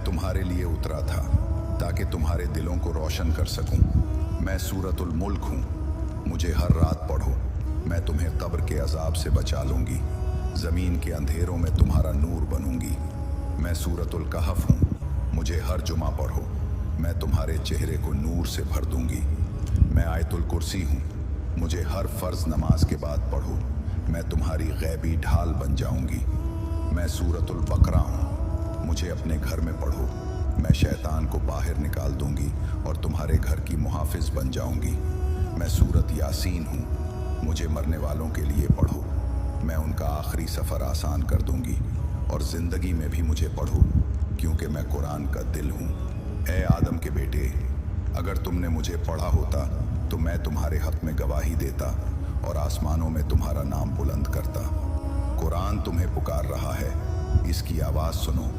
तुम्हारे लिए उतरा था ताकि तुम्हारे दिलों को रोशन कर सकूं। मैं सूरतुल मुल्क हूँ, मुझे हर रात पढ़ो, मैं तुम्हें कब्र के अजाब से बचा लूँगी, ज़मीन के अंधेरों में तुम्हारा नूर बनूंगी। मैं सूरतुल कहफ हूँ, मुझे हर जुमा पढ़ो, मैं तुम्हारे चेहरे को नूर से भर दूंगी। मैं आयतुल कुर्सी हूँ, मुझे हर फ़र्ज़ नमाज के बाद पढ़ो, मैं तुम्हारी गैबी ढाल बन जाऊंगी। मैं सूरतुल बकरा हूँ, मुझे अपने घर में पढ़ो, मैं शैतान को बाहर निकाल दूंगी और तुम्हारे घर की मुहाफिज बन जाऊंगी। मैं सूरत यासीन हूँ, मुझे मरने वालों के लिए पढ़ो, मैं उनका आखिरी सफ़र आसान कर दूंगी और ज़िंदगी में भी मुझे पढ़ो, क्योंकि मैं कुरान का दिल हूँ। ऐ आदम के बेटे, अगर तुमने मुझे पढ़ा होता तो मैं तुम्हारे हक़ में गवाही देता और आसमानों में तुम्हारा नाम बुलंद करता। कुरान तुम्हें पुकार रहा है, इसकी आवाज़ सुनो।